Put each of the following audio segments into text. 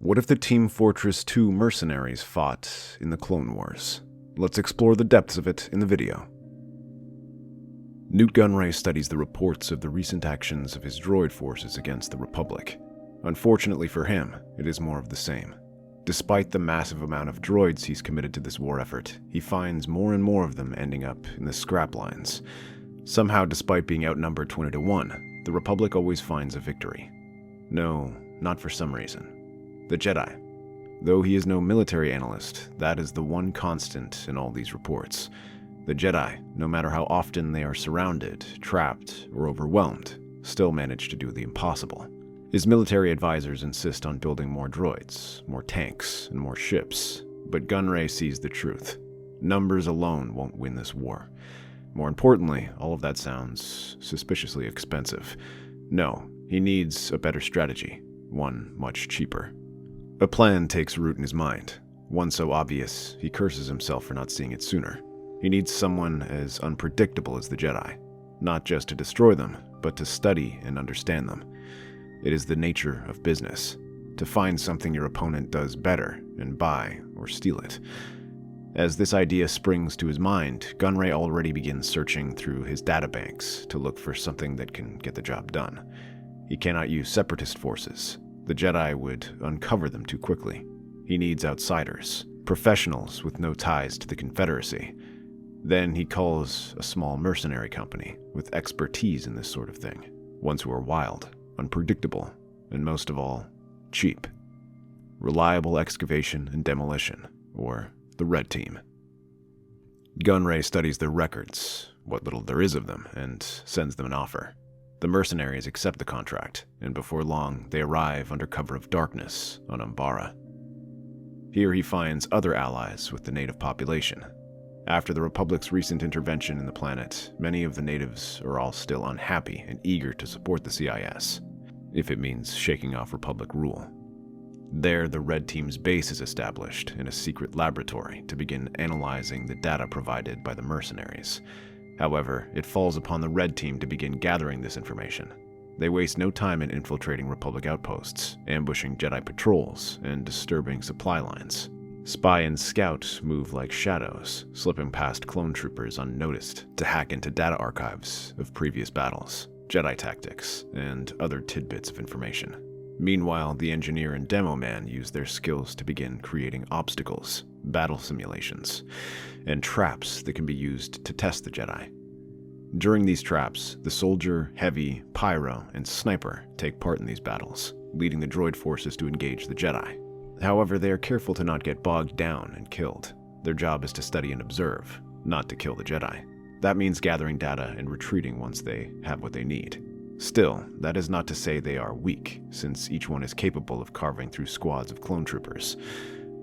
What if the Team Fortress 2 mercenaries fought in the Clone Wars? Let's explore the depths of it in the video. Nute Gunray studies the reports of the recent actions of his droid forces against the Republic. Unfortunately for him, it is more of the same. Despite the massive amount of droids he's committed to this war effort, he finds more and more of them ending up in the scrap lines. Somehow, despite being outnumbered 20 to 1, the Republic always finds a victory. No, not for some reason. The Jedi. Though he is no military analyst, that is the one constant in all these reports. The Jedi, no matter how often they are surrounded, trapped, or overwhelmed, still manage to do the impossible. His military advisors insist on building more droids, more tanks, and more ships, but Gunray sees the truth. Numbers alone won't win this war. More importantly, all of that sounds suspiciously expensive. No, he needs a better strategy, one much cheaper. A plan takes root in his mind, one so obvious he curses himself for not seeing it sooner. He needs someone as unpredictable as the Jedi, not just to destroy them, but to study and understand them. It is the nature of business, to find something your opponent does better and buy or steal it. As this idea springs to his mind, Gunray already begins searching through his databanks to look for something that can get the job done. He cannot use separatist forces. The Jedi would uncover them too quickly. He needs outsiders, professionals with no ties to the Confederacy. Then he calls a small mercenary company with expertise in this sort of thing, ones who are wild, unpredictable, and most of all, cheap. Reliable excavation and demolition, or the Red Team. Gunray studies their records, what little there is of them, and sends them an offer. The mercenaries accept the contract, and before long, they arrive under cover of darkness on Umbara. Here he finds other allies with the native population. After the Republic's recent intervention in the planet, many of the natives are all still unhappy and eager to support the CIS, if it means shaking off Republic rule. There, the Red Team's base is established in a secret laboratory to begin analyzing the data provided by the mercenaries. However, it falls upon the Red Team to begin gathering this information. They waste no time in infiltrating Republic outposts, ambushing Jedi patrols, and disturbing supply lines. Spy and Scout move like shadows, slipping past clone troopers unnoticed to hack into data archives of previous battles, Jedi tactics, and other tidbits of information. Meanwhile, the engineer and demo man use their skills to begin creating obstacles, battle simulations, and traps that can be used to test the Jedi. During these traps, the soldier, heavy, pyro, and sniper take part in these battles, leading the droid forces to engage the Jedi. However, they are careful to not get bogged down and killed. Their job is to study and observe, not to kill the Jedi. That means gathering data and retreating once they have what they need. Still, that is not to say they are weak, since each one is capable of carving through squads of clone troopers.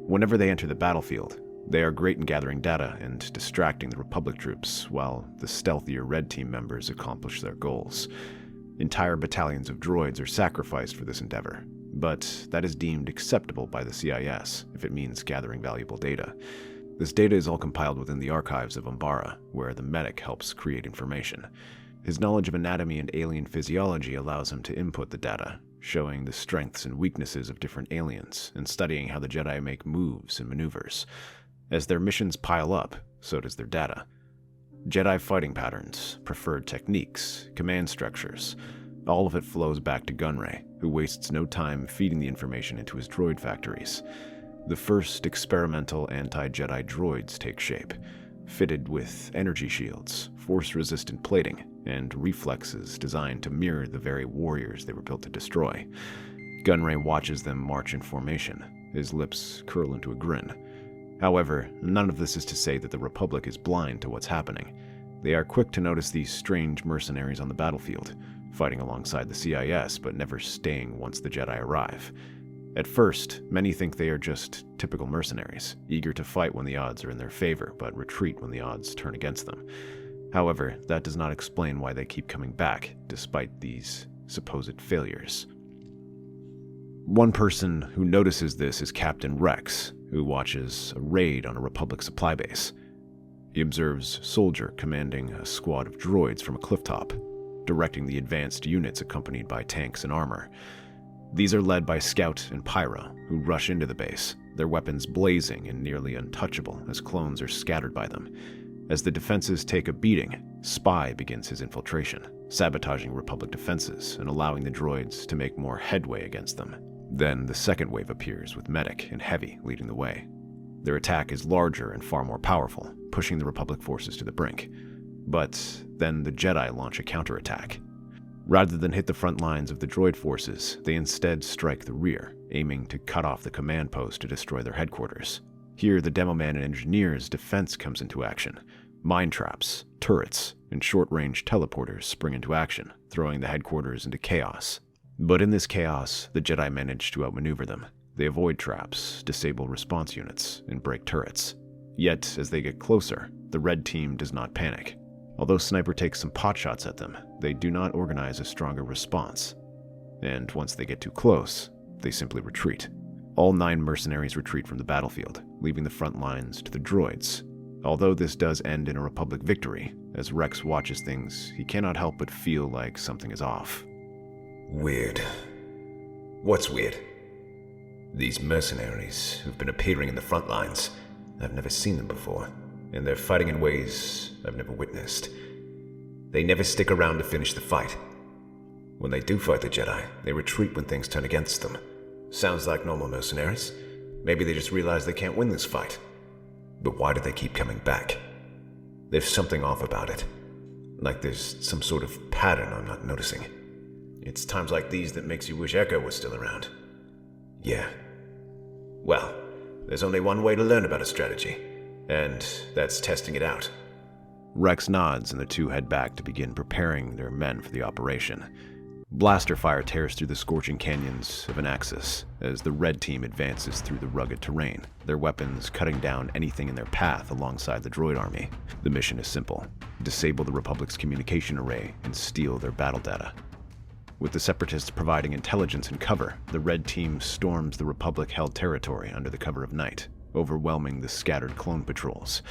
Whenever they enter the battlefield, they are great in gathering data and distracting the Republic troops, while the stealthier Red Team members accomplish their goals. Entire battalions of droids are sacrificed for this endeavor, but that is deemed acceptable by the CIS if it means gathering valuable data. This data is all compiled within the archives of Umbara, where the medic helps create information. His knowledge of anatomy and alien physiology allows him to input the data, showing the strengths and weaknesses of different aliens and studying how the Jedi make moves and maneuvers. As their missions pile up, so does their data. Jedi fighting patterns, preferred techniques, command structures, all of it flows back to Gunray, who wastes no time feeding the information into his droid factories. The first experimental anti-Jedi droids take shape, fitted with energy shields, force-resistant plating, and reflexes designed to mirror the very warriors they were built to destroy. Gunray watches them march in formation, his lips curl into a grin. However, none of this is to say that the Republic is blind to what's happening. They are quick to notice these strange mercenaries on the battlefield, fighting alongside the CIS but never staying once the Jedi arrive. At first, many think they are just typical mercenaries, eager to fight when the odds are in their favor, but retreat when the odds turn against them. However, that does not explain why they keep coming back, despite these supposed failures. One person who notices this is Captain Rex, who watches a raid on a Republic supply base. He observes Soldier commanding a squad of droids from a clifftop, directing the advanced units accompanied by tanks and armor. These are led by Scout and Pyro, who rush into the base, their weapons blazing and nearly untouchable as clones are scattered by them. As the defenses take a beating, Spy begins his infiltration, sabotaging Republic defenses and allowing the droids to make more headway against them. Then the second wave appears with Medic and Heavy leading the way. Their attack is larger and far more powerful, pushing the Republic forces to the brink. But then the Jedi launch a counterattack. Rather than hit the front lines of the droid forces, they instead strike the rear, aiming to cut off the command post to destroy their headquarters. Here, the Demoman and Engineers' defense comes into action. Mine traps, turrets, and short-range teleporters spring into action, throwing the headquarters into chaos. But in this chaos, the Jedi manage to outmaneuver them. They avoid traps, disable response units, and break turrets. Yet, as they get closer, the Red Team does not panic. Although Sniper takes some potshots at them, they do not organize a stronger response. And once they get too close, they simply retreat. All 9 mercenaries retreat from the battlefield, leaving the front lines to the droids. Although this does end in a Republic victory, as Rex watches things, he cannot help but feel like something is off. Weird. What's weird? These mercenaries who've been appearing in the front lines, I've never seen them before, and they're fighting in ways I've never witnessed. They never stick around to finish the fight. When they do fight the Jedi, they retreat when things turn against them. Sounds like normal mercenaries. Maybe they just realize they can't win this fight. But why do they keep coming back? There's something off about it. Like there's some sort of pattern I'm not noticing. It's times like these that makes you wish Echo was still around. Yeah. Well, there's only one way to learn about a strategy, and that's testing it out. Rex nods and the two head back to begin preparing their men for the operation. Blaster fire tears through the scorching canyons of Anaxis as the Red Team advances through the rugged terrain, their weapons cutting down anything in their path alongside the droid army. The mission is simple: disable the Republic's communication array and steal their battle data. With the Separatists providing intelligence and cover, the Red Team storms the Republic-held territory under the cover of night, overwhelming the scattered clone patrols.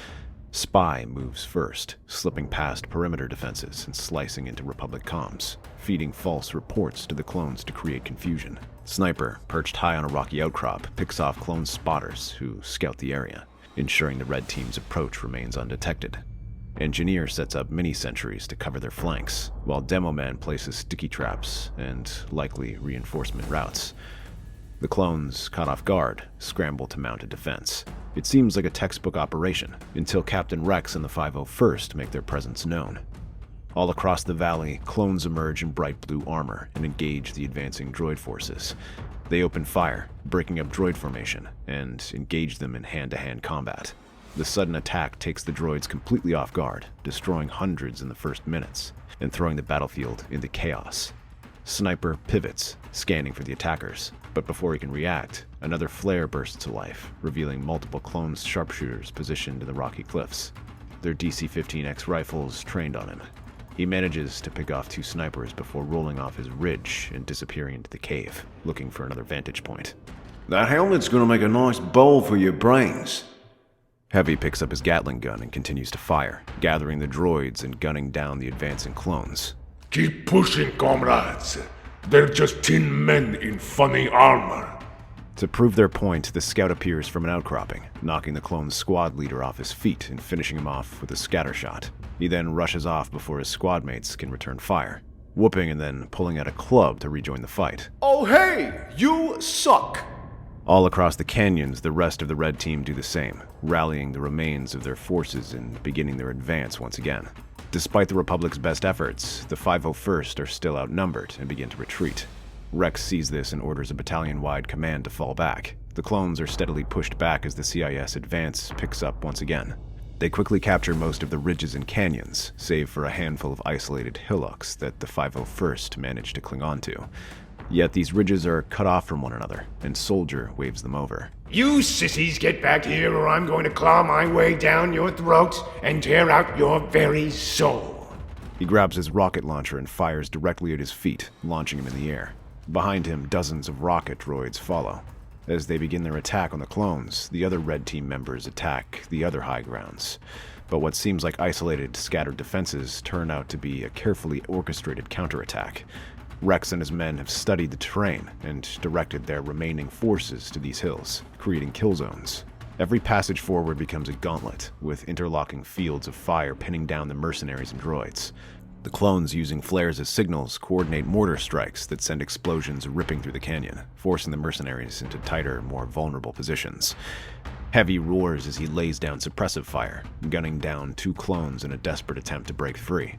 Spy moves first, slipping past perimeter defenses and slicing into Republic comms, feeding false reports to the clones to create confusion. Sniper, perched high on a rocky outcrop, picks off clone spotters who scout the area, ensuring the Red Team's approach remains undetected. Engineer sets up mini-sentries to cover their flanks, while Demoman places sticky traps and likely reinforcement routes. The clones, caught off guard, scramble to mount a defense. It seems like a textbook operation, until Captain Rex and the 501st make their presence known. All across the valley, clones emerge in bright blue armor and engage the advancing droid forces. They open fire, breaking up droid formation, and engage them in hand-to-hand combat. The sudden attack takes the droids completely off guard, destroying hundreds in the first minutes, and throwing the battlefield into chaos. Sniper pivots, scanning for the attackers, but before he can react, another flare bursts to life, revealing multiple clone sharpshooters positioned in the rocky cliffs, their DC-15X rifles trained on him. He manages to pick off 2 snipers before rolling off his ridge and disappearing into the cave, looking for another vantage point. That helmet's gonna make a nice bowl for your brains. Heavy picks up his Gatling gun and continues to fire, gathering the droids and gunning down the advancing clones. Keep pushing, comrades. They're just tin men in funny armor. To prove their point, the scout appears from an outcropping, knocking the clone's squad leader off his feet and finishing him off with a scatter shot. He then rushes off before his squad mates can return fire, whooping and then pulling out a club to rejoin the fight. Oh hey, you suck! All across the canyons, the rest of the Red Team do the same, rallying the remains of their forces and beginning their advance once again. Despite the Republic's best efforts, the 501st are still outnumbered and begin to retreat. Rex sees this and orders a battalion-wide command to fall back. The clones are steadily pushed back as the CIS advance picks up once again. They quickly capture most of the ridges and canyons, save for a handful of isolated hillocks that the 501st manage to cling onto. Yet these ridges are cut off from one another, and Soldier waves them over. You sissies get back here or I'm going to claw my way down your throats and tear out your very soul. He grabs his rocket launcher and fires directly at his feet, launching him in the air. Behind him, dozens of rocket droids follow. As they begin their attack on the clones, the other Red Team members attack the other high grounds. But what seems like isolated, scattered defenses turn out to be a carefully orchestrated counterattack. Rex and his men have studied the terrain and directed their remaining forces to these hills, creating kill zones. Every passage forward becomes a gauntlet, with interlocking fields of fire pinning down the mercenaries and droids. The clones, using flares as signals, coordinate mortar strikes that send explosions ripping through the canyon, forcing the mercenaries into tighter, more vulnerable positions. Heavy roars as he lays down suppressive fire, gunning down 2 clones in a desperate attempt to break free.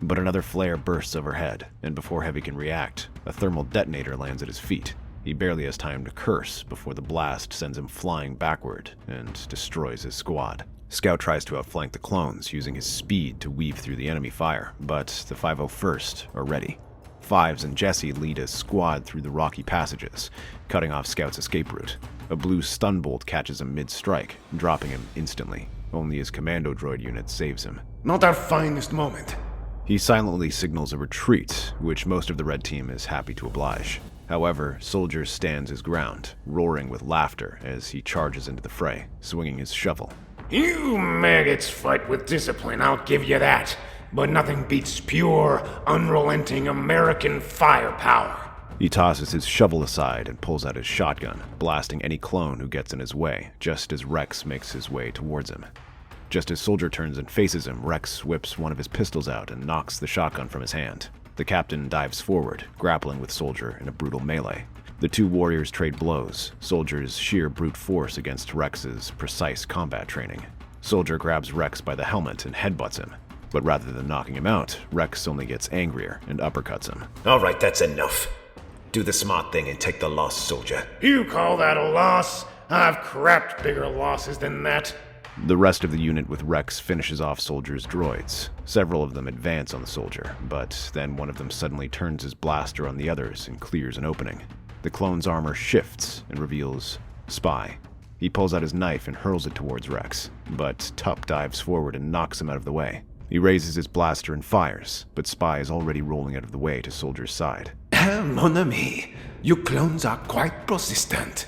But another flare bursts overhead, and before Heavy can react, a thermal detonator lands at his feet. He barely has time to curse before the blast sends him flying backward and destroys his squad. Scout tries to outflank the clones, using his speed to weave through the enemy fire, but the 501st are ready. Fives and Jesse lead a squad through the rocky passages, cutting off Scout's escape route. A blue stun bolt catches him mid-strike, dropping him instantly. Only his commando droid unit saves him. Not our finest moment. He silently signals a retreat, which most of the red team is happy to oblige. However, Soldier stands his ground, roaring with laughter as he charges into the fray, swinging his shovel. You maggots fight with discipline, I'll give you that. But nothing beats pure, unrelenting American firepower. He tosses his shovel aside and pulls out his shotgun, blasting any clone who gets in his way, just as Rex makes his way towards him. Just as Soldier turns and faces him, Rex whips one of his pistols out and knocks the shotgun from his hand. The captain dives forward, grappling with Soldier in a brutal melee. The 2 warriors trade blows, Soldier's sheer brute force against Rex's precise combat training. Soldier grabs Rex by the helmet and headbutts him, but rather than knocking him out, Rex only gets angrier and uppercuts him. All right, that's enough. Do the smart thing and take the loss, soldier. You call that a loss? I've crapped bigger losses than that. The rest of the unit with Rex finishes off Soldier's droids. Several of them advance on the Soldier, but then one of them suddenly turns his blaster on the others and clears an opening. The clone's armor shifts and reveals Spy. He pulls out his knife and hurls it towards Rex, but Tup dives forward and knocks him out of the way. He raises his blaster and fires, but Spy is already rolling out of the way to Soldier's side. Mon ami, you clones are quite persistent.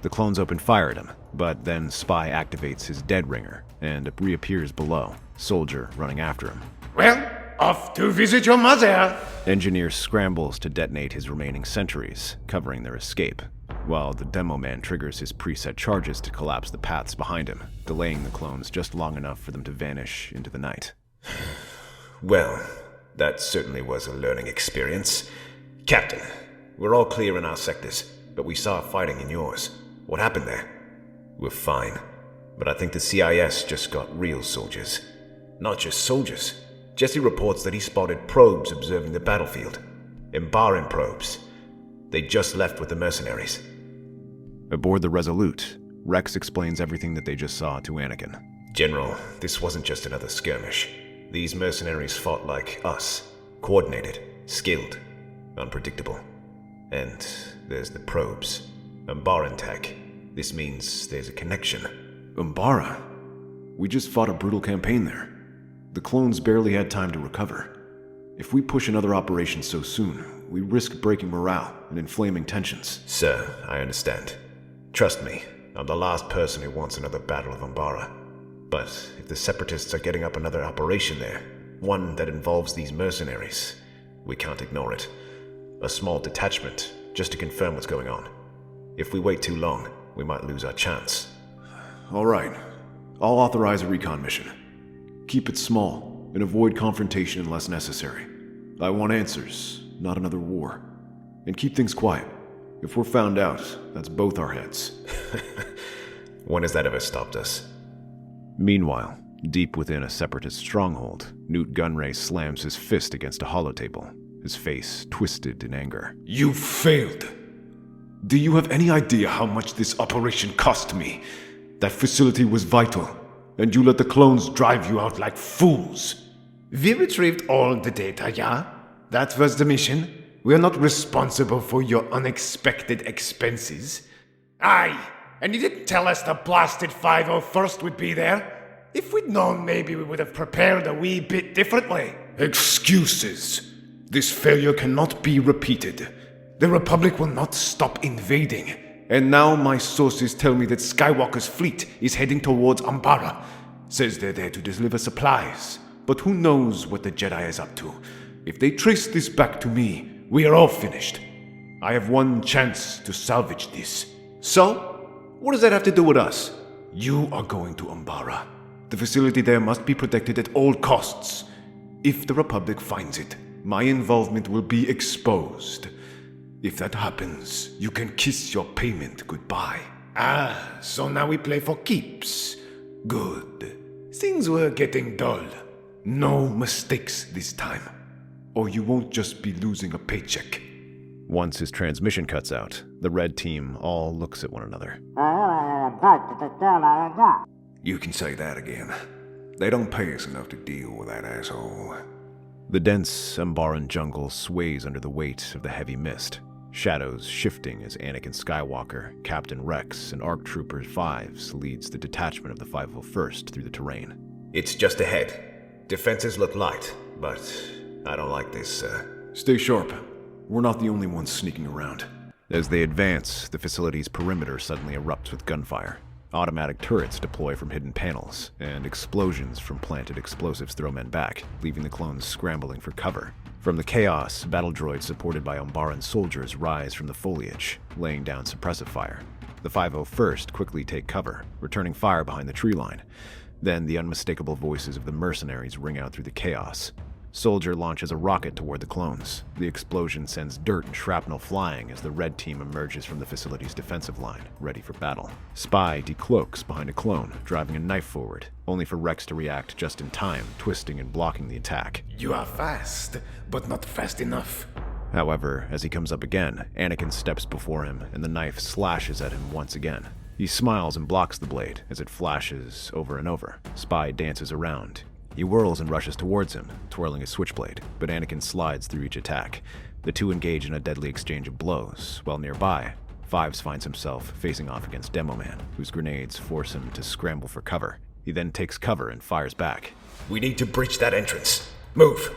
The clones open fire at him, but then Spy activates his dead ringer and reappears below, Soldier running after him. Well, off to visit your mother. Engineer scrambles to detonate his remaining sentries, covering their escape, while the demo man triggers his preset charges to collapse the paths behind him, delaying the clones just long enough for them to vanish into the night. Well, that certainly was a learning experience. Captain, we're all clear in our sectors, but we saw fighting in yours. What happened there? We're fine, but I think the CIS just got real soldiers. Not just soldiers. Jesse reports that he spotted probes observing the battlefield. Embarring probes. They just left with the mercenaries. Aboard the Resolute, Rex explains everything that they just saw to Anakin. General, this wasn't just another skirmish. These mercenaries fought like us. Coordinated, skilled, unpredictable. And there's the probes. Umbaran tech. This means there's a connection. Umbara? We just fought a brutal campaign there. The clones barely had time to recover. If we push another operation so soon, we risk breaking morale and inflaming tensions. Sir, I understand. Trust me, I'm the last person who wants another Battle of Umbara. But if the Separatists are getting up another operation there, one that involves these mercenaries, we can't ignore it. A small detachment, just to confirm what's going on. If we wait too long, we might lose our chance. All right. I'll authorize a recon mission. Keep it small and avoid confrontation unless necessary. I want answers, not another war. And keep things quiet. If we're found out, that's both our heads. When has that ever stopped us? Meanwhile, deep within a Separatist stronghold, Nute Gunray slams his fist against a holotable, his face twisted in anger. You failed. Do you have any idea how much this operation cost me? That facility was vital, and you let the clones drive you out like fools. We retrieved all the data, yeah? That was the mission. We are not responsible for your unexpected expenses. Aye, and you didn't tell us the blasted 501st would be there. If we'd known, maybe we would have prepared a wee bit differently. Excuses. This failure cannot be repeated. The Republic will not stop invading. And now my sources tell me that Skywalker's fleet is heading towards Umbara. Says they're there to deliver supplies. But who knows what the Jedi is up to. If they trace this back to me, We are all finished. I have one chance to salvage this. So, what does that have to do with us? You are going to Umbara. The facility there must be protected at all costs. If the Republic finds it, my involvement will be exposed. If that happens, you can kiss your payment goodbye. Ah, so now we play for keeps. Good. Things were getting dull. No mistakes this time, or you won't just be losing a paycheck. Once his transmission cuts out, the red team all looks at one another. You can say that again. They don't pay us enough to deal with that asshole. The dense Umbaran jungle sways under the weight of the heavy mist, shadows shifting as Anakin Skywalker, Captain Rex, and ARC Trooper 5s leads the detachment of the 501st through the terrain. It's just ahead. Defenses look light, but I don't like this, sir. Stay sharp. We're not the only ones sneaking around. As they advance, the facility's perimeter suddenly erupts with gunfire. Automatic turrets deploy from hidden panels, and explosions from planted explosives throw men back, leaving the clones scrambling for cover. From the chaos, battle droids supported by Umbaran soldiers rise from the foliage, laying down suppressive fire. The 501st quickly take cover, returning fire behind the tree line. Then the unmistakable voices of the mercenaries ring out through the chaos. Soldier launches a rocket toward the clones. The explosion sends dirt and shrapnel flying as the red team emerges from the facility's defensive line, ready for battle. Spy decloaks behind a clone, driving a knife forward, only for Rex to react just in time, twisting and blocking the attack. You are fast, but not fast enough. However, as he comes up again, Anakin steps before him, and the knife slashes at him once again. He smiles and blocks the blade as it flashes over and over. Spy dances around. He whirls and rushes towards him, twirling his switchblade, but Anakin slides through each attack. The two engage in a deadly exchange of blows, while nearby, Fives finds himself facing off against Demo Man, whose grenades force him to scramble for cover. He then takes cover and fires back. We need to breach that entrance. Move!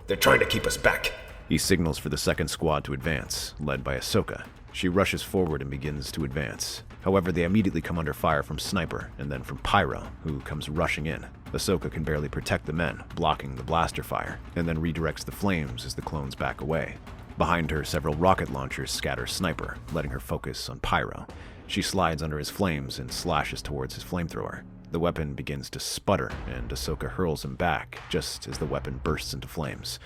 They're trying to keep us back. He signals for the second squad to advance, led by Ahsoka. She rushes forward and begins to advance. However, they immediately come under fire from Sniper, and then from Pyro, who comes rushing in. Ahsoka can barely protect the men, blocking the blaster fire, and then redirects the flames as the clones back away. Behind her, several rocket launchers scatter Sniper, letting her focus on Pyro. She slides under his flames and slashes towards his flamethrower. The weapon begins to sputter, and Ahsoka hurls him back just as the weapon bursts into flames.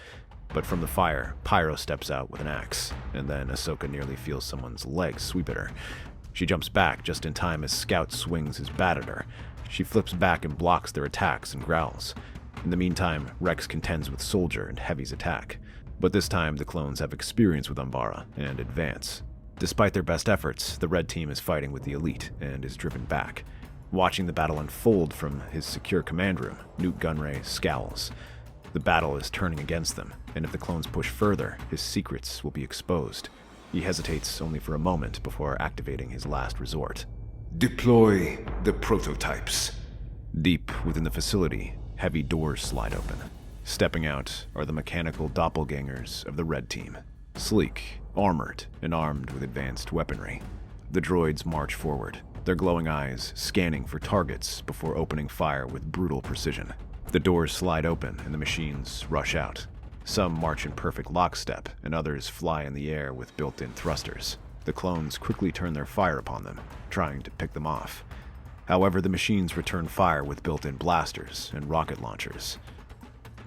But from the fire, Pyro steps out with an axe, and then Ahsoka nearly feels someone's leg sweep at her. She jumps back just in time as Scout swings his bat at her. She flips back and blocks their attacks and growls. In the meantime, Rex contends with Soldier and Heavy's attack. But this time, the clones have experience with Umbara and advance. Despite their best efforts, the red team is fighting with the elite and is driven back. Watching the battle unfold from his secure command room, Nute Gunray scowls. The battle is turning against them, and if the clones push further, his secrets will be exposed. He hesitates only for a moment before activating his last resort. Deploy the prototypes. Deep within the facility, heavy doors slide open. Stepping out are the mechanical doppelgangers of the red team. Sleek, armored, and armed with advanced weaponry. The droids march forward, their glowing eyes scanning for targets before opening fire with brutal precision. The doors slide open and the machines rush out. Some march in perfect lockstep, and others fly in the air with built-in thrusters. The clones quickly turn their fire upon them, trying to pick them off. However, the machines return fire with built-in blasters and rocket launchers.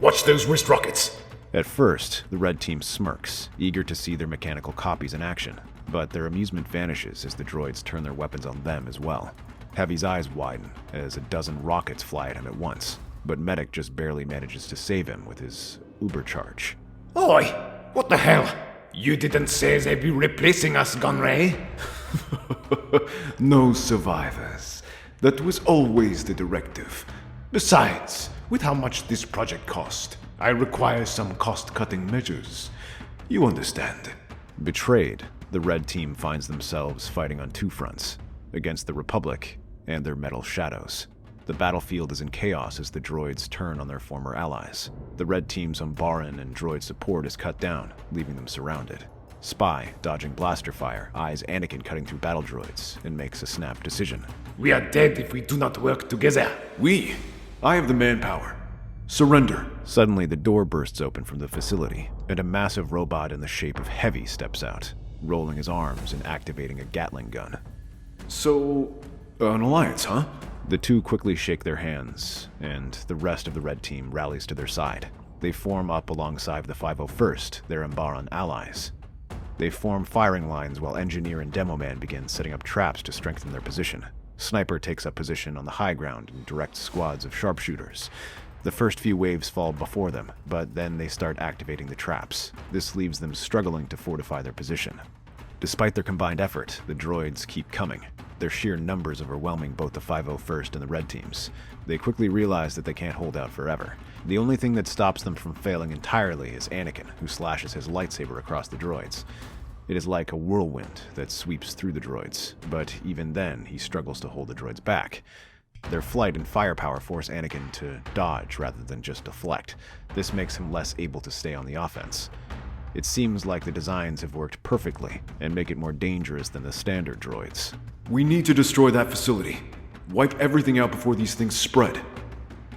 Watch those wrist rockets! At first, the red team smirks, eager to see their mechanical copies in action, but their amusement vanishes as the droids turn their weapons on them as well. Heavy's eyes widen as a dozen rockets fly at him at once, but Medic just barely manages to save him with his Uber charge. Oi! What the hell? You didn't say they'd be replacing us, Gunray? No survivors. That was always the directive. Besides, with how much this project cost, I require some cost-cutting measures. You understand. Betrayed, the red team finds themselves fighting on two fronts, against the Republic and their metal shadows. The battlefield is in chaos as the droids turn on their former allies. The red team's Umbaran and droid support is cut down, leaving them surrounded. Spy, dodging blaster fire, eyes Anakin cutting through battle droids and makes a snap decision. We are dead if we do not work together. I have the manpower. Surrender. Suddenly, the door bursts open from the facility, and a massive robot in the shape of Heavy steps out, rolling his arms and activating a Gatling gun. So, an alliance, huh? The two quickly shake their hands, and the rest of the red team rallies to their side. They form up alongside the 501st, their Umbaran allies. They form firing lines while Engineer and Demo Man begin setting up traps to strengthen their position. Sniper takes up position on the high ground and directs squads of sharpshooters. The first few waves fall before them, but then they start activating the traps. This leaves them struggling to fortify their position. Despite their combined effort, the droids keep coming, their sheer numbers overwhelming both the 501st and the red teams. They quickly realize that they can't hold out forever. The only thing that stops them from failing entirely is Anakin, who slashes his lightsaber across the droids. It is like a whirlwind that sweeps through the droids, but even then he struggles to hold the droids back. Their flight and firepower force Anakin to dodge rather than just deflect. This makes him less able to stay on the offense. It seems like the designs have worked perfectly and make it more dangerous than the standard droids. We need to destroy that facility. Wipe everything out before these things spread.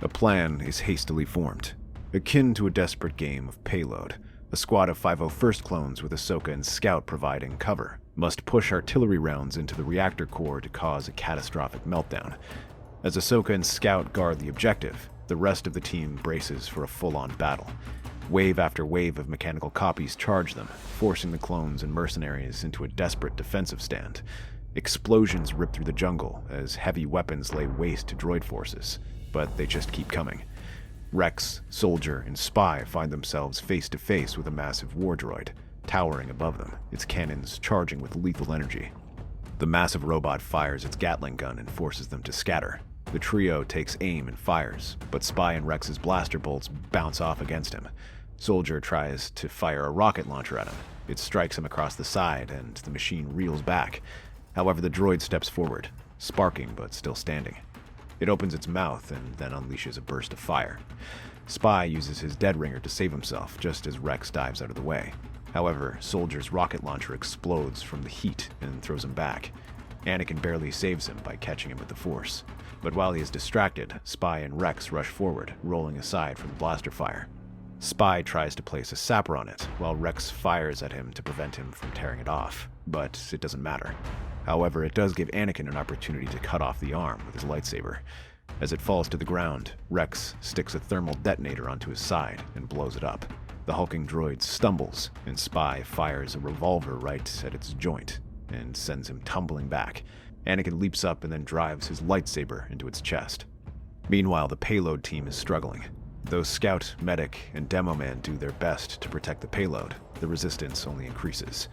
A plan is hastily formed. Akin to a desperate game of payload, a squad of 501st clones with Ahsoka and Scout providing cover must push artillery rounds into the reactor core to cause a catastrophic meltdown. As Ahsoka and Scout guard the objective, the rest of the team braces for a full-on battle. Wave after wave of mechanical copies charge them, forcing the clones and mercenaries into a desperate defensive stand. Explosions rip through the jungle as heavy weapons lay waste to droid forces, but they just keep coming. Rex, Soldier, and Spy find themselves face to face with a massive war droid, towering above them, its cannons charging with lethal energy. The massive robot fires its Gatling gun and forces them to scatter. The trio takes aim and fires, but Spy and Rex's blaster bolts bounce off against him. Soldier tries to fire a rocket launcher at him. It strikes him across the side, and the machine reels back. However, the droid steps forward, sparking but still standing. It opens its mouth and then unleashes a burst of fire. Spy uses his dead ringer to save himself just as Rex dives out of the way. However, Soldier's rocket launcher explodes from the heat and throws him back. Anakin barely saves him by catching him with the Force. But while he is distracted, Spy and Rex rush forward, rolling aside from the blaster fire. Spy tries to place a sapper on it, while Rex fires at him to prevent him from tearing it off, but it doesn't matter. However, it does give Anakin an opportunity to cut off the arm with his lightsaber. As it falls to the ground, Rex sticks a thermal detonator onto his side and blows it up. The hulking droid stumbles, and Spy fires a revolver right at its joint and sends him tumbling back. Anakin leaps up and then drives his lightsaber into its chest. Meanwhile, the payload team is struggling. Though Scout, Medic, and Demo Man do their best to protect the payload, the resistance only increases.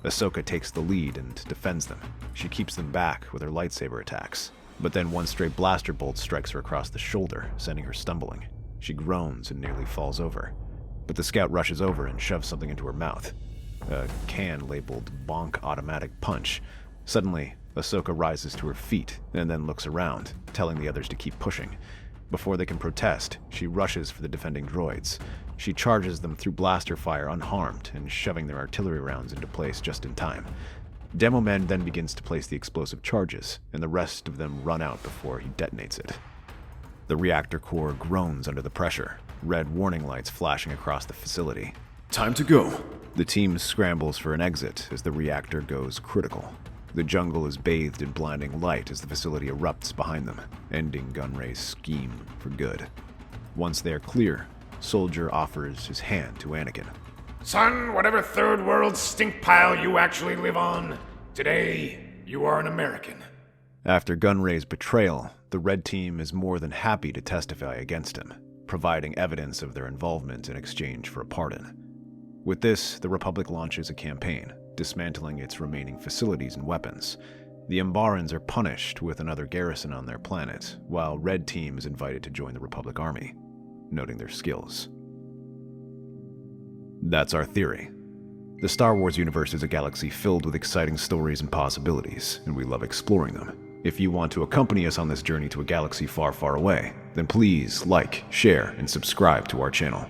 Ahsoka takes the lead and defends them. She keeps them back with her lightsaber attacks. But then one stray blaster bolt strikes her across the shoulder, sending her stumbling. She groans and nearly falls over. But the Scout rushes over and shoves something into her mouth. A can labeled Bonk Automatic Punch. Suddenly, Ahsoka rises to her feet and then looks around, telling the others to keep pushing. Before they can protest, she rushes for the defending droids. She charges them through blaster fire unharmed and shoving their artillery rounds into place just in time. Demo Man then begins to place the explosive charges, and the rest of them run out before he detonates it. The reactor core groans under the pressure, red warning lights flashing across the facility. Time to go. The team scrambles for an exit as the reactor goes critical. The jungle is bathed in blinding light as the facility erupts behind them, ending Gunray's scheme for good. Once they are clear, Soldier offers his hand to Anakin. Son, whatever third world stink pile you actually live on, today you are an American. After Gunray's betrayal, the Red Team is more than happy to testify against him, providing evidence of their involvement in exchange for a pardon. With this, the Republic launches a campaign, dismantling its remaining facilities and weapons. The Umbarans are punished with another garrison on their planet, while Red Team is invited to join the Republic Army, noting their skills. That's our theory. The Star Wars universe is a galaxy filled with exciting stories and possibilities, and we love exploring them. If you want to accompany us on this journey to a galaxy far, far away, then please like, share, and subscribe to our channel.